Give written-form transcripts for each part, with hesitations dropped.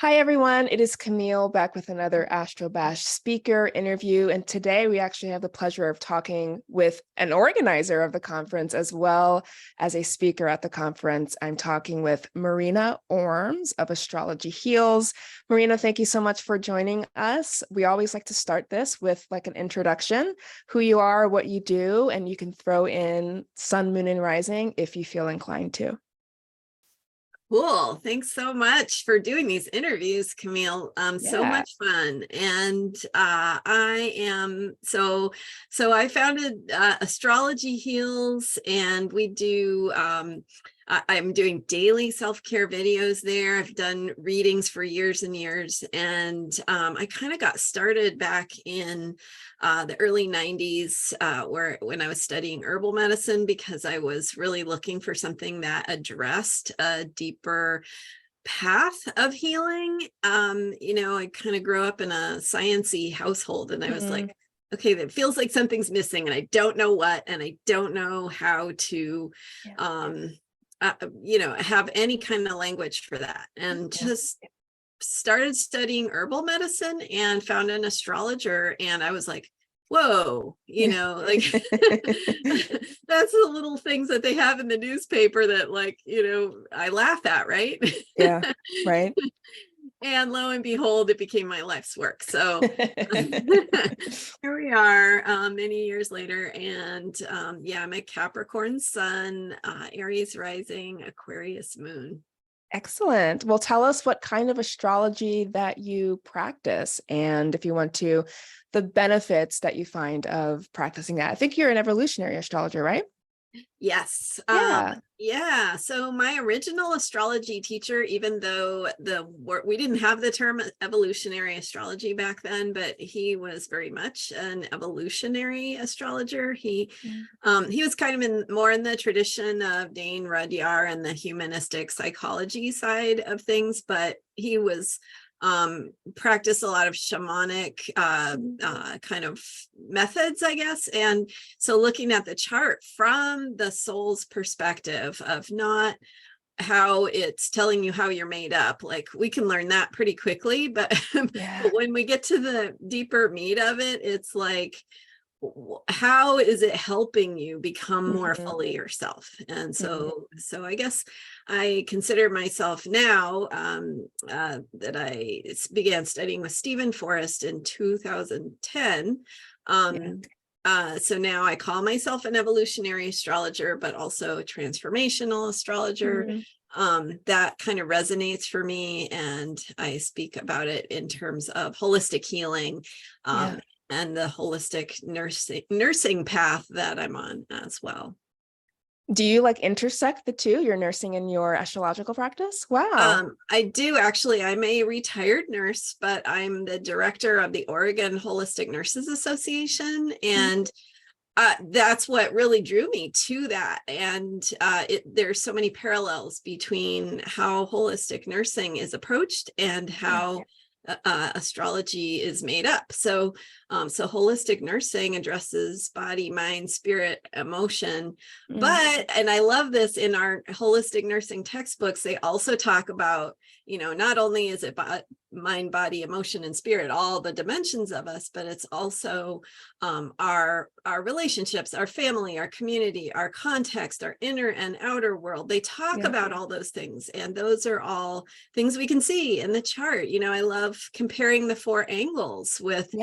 Hi, everyone. It is Camille back with another Astro-Bash speaker interview. And today we actually have the pleasure of talking with an organizer of the conference as well as a speaker at the conference. I'm talking with Marina Ormes of Astrology Heals. Marina, thank you so much for joining us. We always like to start this with like an introduction, who you are, what you do, and you can throw in sun, moon, and rising if you feel inclined to. Cool. Thanks so much for doing these interviews, Camille. So much fun. And I founded Astrology Heals, and we do I'm doing daily self-care videos there. I've done readings for years and years, and I kind of got started back in the early 90s when I was studying herbal medicine, because I was really looking for something that addressed a deeper path of healing. I kind of grew up in a sciencey household, and I was like, okay, that feels like something's missing, and I don't know what, and I don't know how to have any kind of language for that, and just started studying herbal medicine and found an astrologer, and I was like, whoa, like that's the little things that they have in the newspaper that I laugh at, right? Yeah, right. And lo and behold, it became my life's work. So here we are many years later. And I'm a Capricorn sun, Aries rising, Aquarius moon. Excellent. Well, tell us what kind of astrology that you practice, and if you want to, the benefits that you find of practicing that. I think you're an evolutionary astrologer, right? Yes. Yeah. So my original astrology teacher, even though we didn't have the term evolutionary astrology back then, but he was very much an evolutionary astrologer. He was kind of more in the tradition of Dane Rudyard and the humanistic psychology side of things, but he was practice a lot of shamanic kind of methods, I guess. And so looking at the chart from the soul's perspective of not how it's telling you how you're made up, like we can learn that pretty quickly, but when we get to the deeper meat of it, it's like, how is it helping you become more fully yourself? And so I guess I consider myself now that I began studying with Stephen Forrest in 2010. So now I call myself an evolutionary astrologer, but also a transformational astrologer. That kind of resonates for me, and I speak about it in terms of holistic healing and the holistic nursing path that I'm on as well. Do you like intersect the two, your nursing and your astrological practice? Wow. I do actually. I'm a retired nurse, but I'm the director of the Oregon Holistic Nurses Association, and that's what really drew me to that. And there's so many parallels between how holistic nursing is approached and how astrology is made up. So holistic nursing addresses body, mind, spirit, emotion. And I love this, in our holistic nursing textbooks, they also talk about, not only is it mind, body, emotion, and spirit, all the dimensions of us, but it's also our relationships, our family, our community, our context, our inner and outer world. They talk about all those things, and those are all things we can see in the chart. I love comparing the four angles with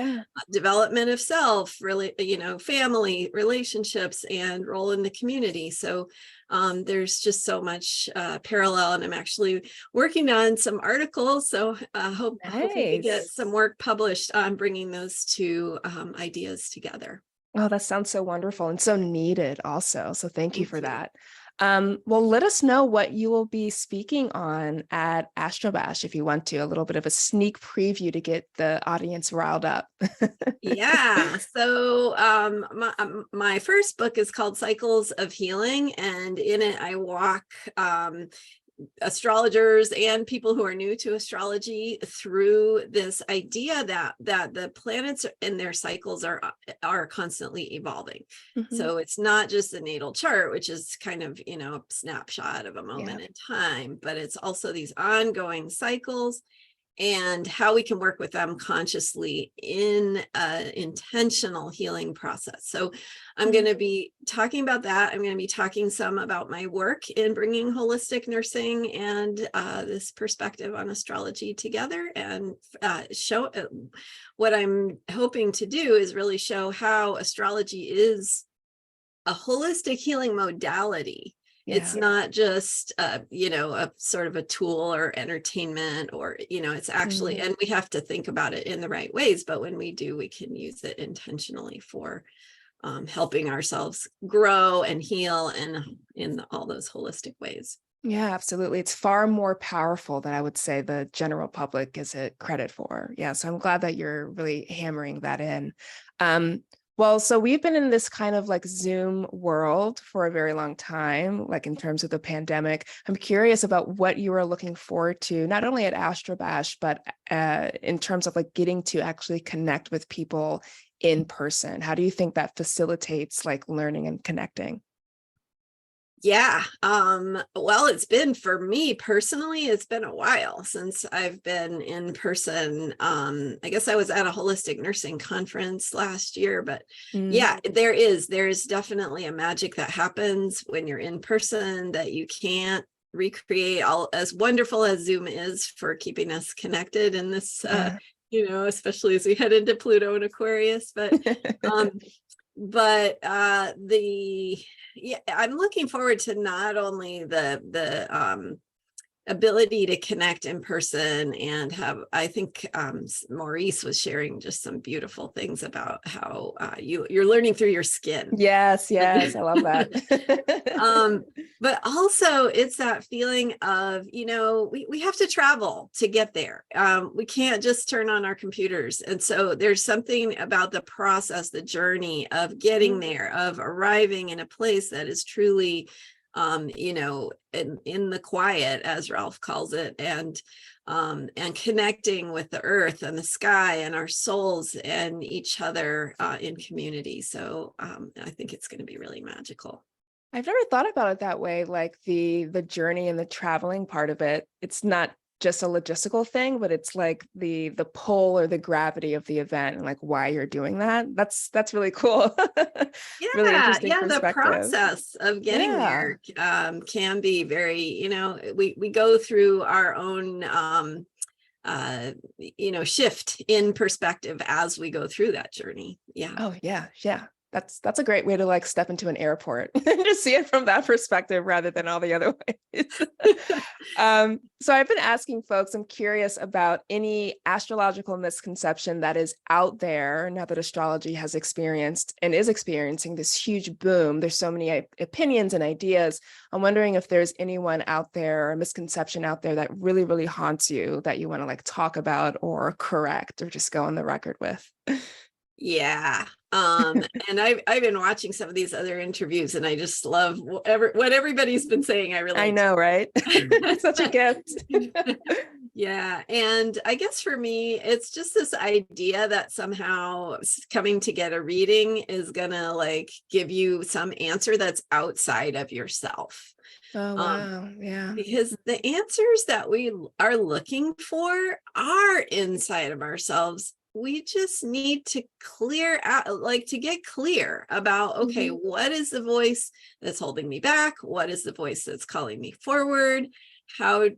development of self, really, family, relationships, and role in the community. So there's just so much parallel, and I'm actually working on some articles. So hopefully we get some work published on bringing those two ideas together. Oh, that sounds so wonderful and so needed also. So thank you for that. Well, let us know what you will be speaking on at Astro-Bash if you want to, a little bit of a sneak preview to get the audience riled up. So my first book is called Cycles of Healing, and in it I walk astrologers and people who are new to astrology through this idea that the planets and their cycles are constantly evolving. So it's not just the natal chart, which is kind of a snapshot of a moment in time, but it's also these ongoing cycles. and how we can work with them consciously in an intentional healing process. So I'm going to be talking about that. I'm going to be talking some about my work in bringing holistic nursing and this perspective on astrology together, and show what I'm hoping to do is really show how astrology is a holistic healing modality. It's not just, a sort of a tool or entertainment, or, it's actually, and we have to think about it in the right ways. But when we do, we can use it intentionally for helping ourselves grow and heal, and in all those holistic ways. Yeah, absolutely. It's far more powerful than I would say the general public gives it credit for. Yeah, so I'm glad that you're really hammering that in. Well, so we've been in this kind of like Zoom world for a very long time, like in terms of the pandemic. I'm curious about what you are looking forward to, not only at Astro-Bash, but in terms of like getting to actually connect with people in person. How do you think that facilitates like learning and connecting? Yeah. Well, it's been, for me personally, it's been a while since I've been in person. I guess I was at a holistic nursing conference last year, but yeah, there's definitely a magic that happens when you're in person that you can't recreate, all as wonderful as Zoom is for keeping us connected in this, especially as we head into Pluto and Aquarius. But I'm looking forward to not only the ability to connect in person and have, I think Maurice was sharing just some beautiful things about how you're learning through your skin. Yes, I love that. But also it's that feeling of, we have to travel to get there. We can't just turn on our computers. And so there's something about the process, the journey of getting there, of arriving in a place that is truly in the quiet, as Ralph calls it, and connecting with the earth and the sky and our souls and each other in community. So I think it's going to be really magical. I've never thought about it that way, like the journey and the traveling part of it. It's not just a logistical thing, but it's like the pull or the gravity of the event and like why you're doing that. That's really cool. Really interesting The perspective. process of getting there can be very, we go through our own shift in perspective as we go through that journey. Oh yeah. That's a great way to like step into an airport and just see it from that perspective rather than all the other ways. So I've been asking folks, I'm curious about any astrological misconception that is out there now that astrology has experienced and is experiencing this huge boom. There's so many opinions and ideas. I'm wondering if there's anyone out there, a misconception out there that really, really haunts you that you want to like talk about or correct or just go on the record with. Yeah. And I've been watching some of these other interviews, and I just love what everybody's been saying. I know, right? Such a gift. Yeah. And I guess for me, it's just this idea that somehow coming to get a reading is gonna like give you some answer that's outside of yourself. Oh, wow. Yeah. Because the answers that we are looking for are inside of ourselves. We just need to clear out, like to get clear about, okay, what is the voice that's holding me back? What is the voice that's calling me forward? How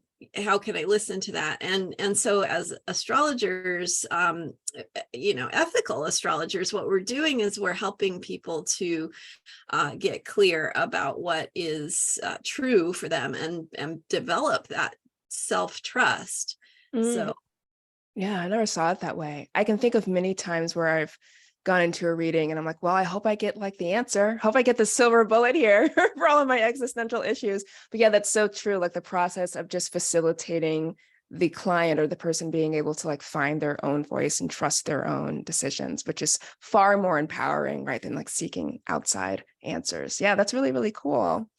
can I listen to that? And so as astrologers, ethical astrologers, what we're doing is we're helping people to get clear about what is true for them and develop that self-trust. So yeah, I never saw it that way. I can think of many times where I've gone into a reading and I'm like, well, I hope I get like the answer. Hope I get the silver bullet here for all of my existential issues. But yeah, that's so true. Like the process of just facilitating the client or the person being able to like find their own voice and trust their own decisions, which is far more empowering, right, than like seeking outside answers. Yeah, that's really, really cool.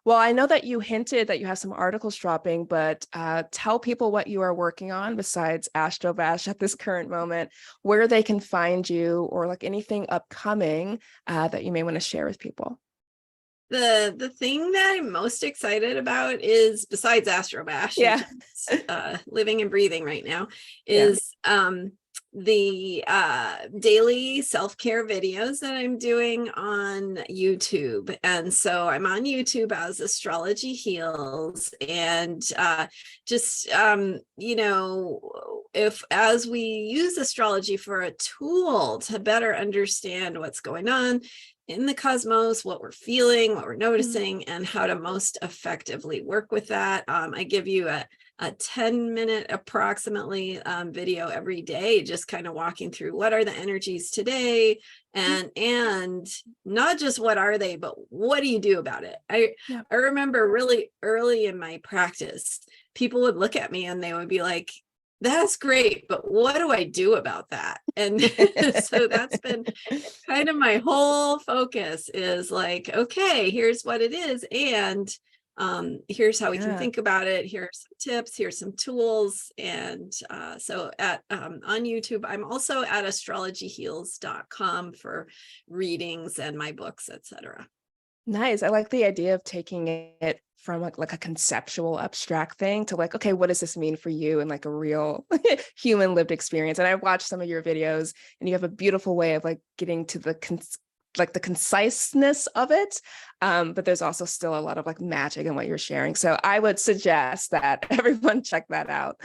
Well, I know that you hinted that you have some articles dropping, but tell people what you are working on besides Astro-Bash at this current moment, where they can find you, or like anything upcoming that you may want to share with people. The thing that I'm most excited about is, besides Astro-Bash, which Yeah. I'm living and breathing right now, Yeah. is the daily self-care videos that I'm doing on YouTube. And so I'm on YouTube as Astrology Heals, and just you know, if as we use astrology for a tool to better understand what's going on in the cosmos, what we're feeling, what we're noticing, and how to most effectively work with that. I give you a 10-minute approximately video every day, just kind of walking through what are the energies today, and not just what are they, but what do you do about it. I remember really early in my practice, people would look at me and they would be like, that's great, but what do I do about that? And so that's been kind of my whole focus, is like, okay, here's what it is, and here's how we can think about it. Here are some tips, here's some tools. And so at on YouTube, I'm also at astrologyheals.com for readings and my books, etc. Nice. I like the idea of taking it from like a conceptual abstract thing to like, okay, what does this mean for you in like a real human lived experience? And I watched some of your videos and you have a beautiful way of like getting to the like the conciseness of it. But there's also still a lot of like magic in what you're sharing. So I would suggest that everyone check that out.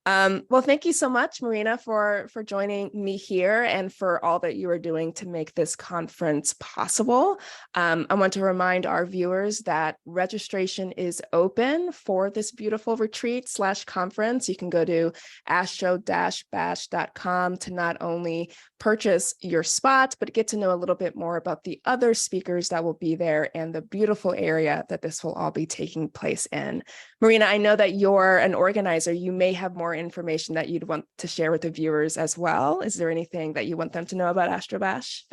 Well, thank you so much, Marina, for joining me here and for all that you are doing to make this conference possible. I want to remind our viewers that registration is open for this beautiful retreat/conference. You can go to astro-bash.com to not only purchase your spot, but get to know a little bit more about the other speakers that will be there and the beautiful area that this will all be taking place in. Marina, I know that you're an organizer. You may have more information that you'd want to share with the viewers as well. Is there anything that you want them to know about Astro-Bash?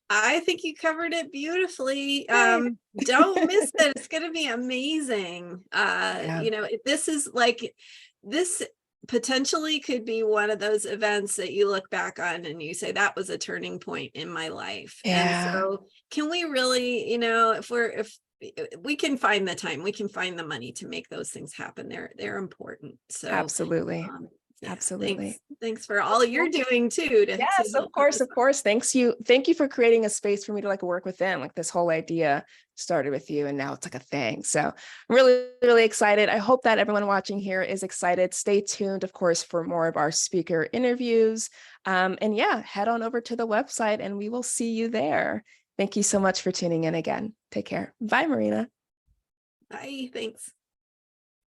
I think you covered it beautifully. Don't miss it. It's going to be amazing. You know, this is like, this potentially could be one of those events that you look back on and you say, that was a turning point in my life. And so can we really, you know, if we can find the time, we can find the money to make those things happen. They're important. So absolutely. yeah, Absolutely. Thanks for all you're doing too. Yes, of course, of course. Thank you for creating a space for me to like work within. Like this whole idea started with you and now it's like a thing. So I'm really, really excited. I hope that everyone watching here is excited. Stay tuned, of course, for more of our speaker interviews. And yeah, head on over to the website and we will see you there. Thank you so much for tuning in again. Take care. Bye, Marina. Bye. Thanks.